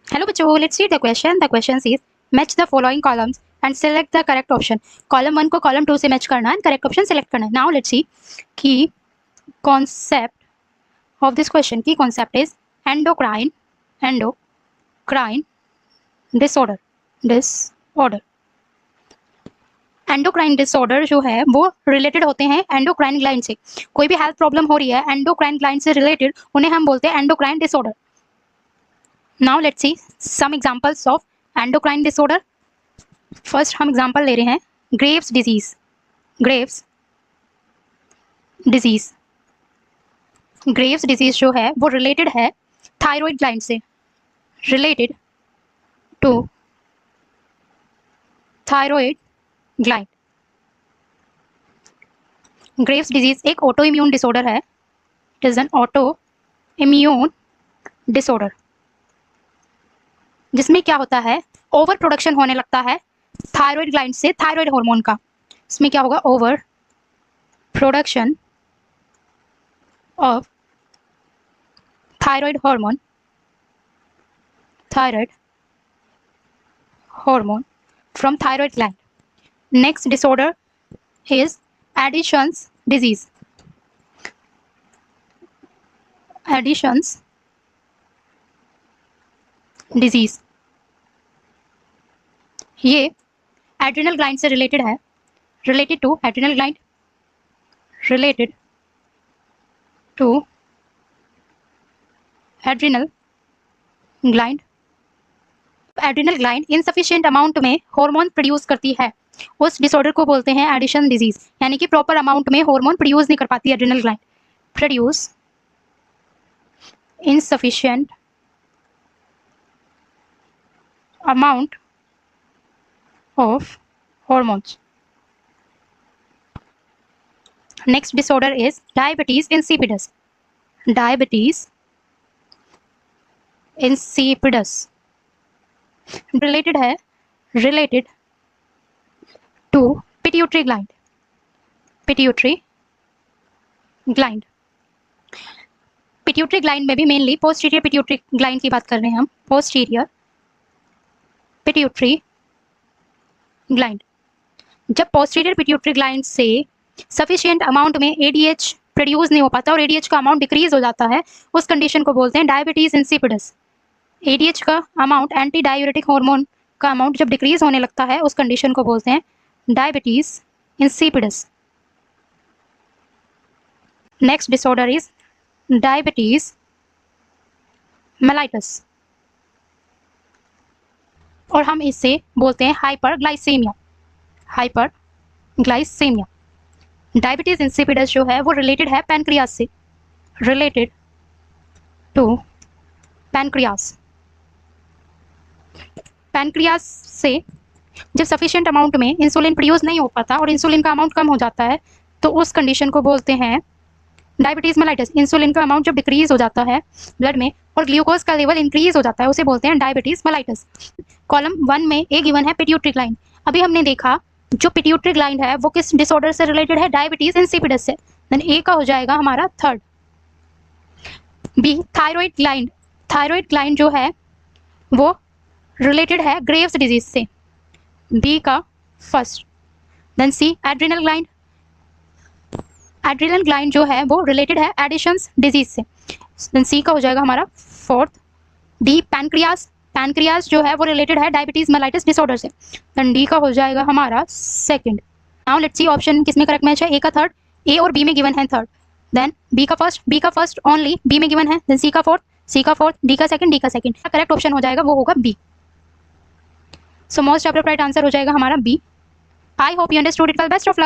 Hello बच्चों, let's read the question. The question says match the following columns and select the correct option. Column 1 को column 2 से match करना है, correct option select करना है. Now let's see key concept of this question. Key concept is endocrine disorder. Endocrine disorder जो है वो related होते हैं एंडोक्राइन ग्लैंड से. कोई भी हेल्थ प्रॉब्लम हो रही है एंडोक्राइन ग्लैंड से रिलेटेड, उन्हें हम बोलते हैं endocrine disorder. Now let's see some examples of endocrine disorder. First हम एग्जांपल ले रहे हैं ग्रेव्स डिजीज. ग्रेव्स डिजीज जो है वो रिलेटेड है थायराइड ग्लैंड से, related to thyroid gland. Graves disease एक ऑटो इम्यून डिसऑर्डर है. It is an auto immune disorder जिसमें क्या होता है, ओवर प्रोडक्शन होने लगता है थायराइड ग्लैंड से थायराइड हार्मोन का. इसमें क्या होगा, over production of thyroid hormone from thyroid gland. Next disorder is Addison's disease. ये एड्रिनल ग्लैंड से रिलेटेड है, related to adrenal gland. Adrenal gland insufficient amount में हार्मोन प्रोड्यूस करती है. उस डिसऑर्डर को बोलते हैं एडिशन डिजीज, यानी कि प्रॉपर अमाउंट में हार्मोन प्रोड्यूस नहीं कर पाती adrenal gland. Produce insufficient amount of hormones. Next disorder is diabetes insipidus. Related to pituitary gland. Pituitary gland में भी मेनली पोस्टीरियर पिट्यूटरी ग्लैंड की बात कर रहे हैं हम. Posterior pituitary gland. जब पोस्टीरियर पिट्यूटरी ग्लैंड से सफिशिएंट अमाउंट में एडीएच प्रोड्यूस नहीं हो पाता और एडीएच का अमाउंट डिक्रीज हो जाता है, उस कंडीशन को बोलते हैं डायबिटीज इंसिपिडस. एडीएच का अमाउंट, एंटी डायूरेटिक हार्मोन का अमाउंट जब डिक्रीज होने लगता है, उस कंडीशन को बोलते हैं diabetes insipidus. Next disorder is diabetes mellitus और हम इसे बोलते हैं हाइपरग्लाइसीमिया. डायबिटीज इंसिपिडस जो है वो रिलेटेड है पैनक्रियास से, रिलेटेड टू पैनक्रियास से जब सफिशिएंट अमाउंट में इंसुलिन प्रोड्यूस नहीं हो पाता और इंसुलिन का अमाउंट कम हो जाता है, तो उस कंडीशन को बोलते हैं डायबिटीज मेलाइटस. इंसुलिन का अमाउंट जब डिक्रीज हो जाता है ब्लड में और ग्लूकोज का लेवल इंक्रीज हो जाता है, उसे बोलते हैं डायबिटीज मेलाइटस. कॉलम 1 में ए गिवन है पिट्यूटरी ग्लैंड. अभी हमने देखा जो पिट्यूटरी ग्लैंड है वो किस डिसऑर्डर से रिलेटेड है, डायबिटीज इंसिपिडस से. देन ए का हो जाएगा हमारा थर्ड. बी थायराइड ग्लैंड जो है वो रिलेटेड है ग्रेव्स डिजीज से, बी का फर्स्ट. देन सी एड्रिनल ग्लैंड जो है वो रिलेटेड है एडिशंस डिजीज से. देन सी का हो जाएगा हमारा फोर्थ. डी पैनक्रियास जो है वो रिलेटेड है डायबिटीज मेलाइटस डिसऑर्डर से. देन डी का हो जाएगा हमारा second. Now let's see option किसमें करेक्ट मैच है. ए का थर्ड, ए और बी में गिवन है थर्ड. देन बी का फर्स्ट ओनली, बी में गिवन है. देन सी का फोर्थ, डी का सेकंड. करेक्ट ऑप्शन हो जाएगा वो होगा B. So most appropriate answer हो जाएगा हमारा B. I hope you understood it well. Best of luck.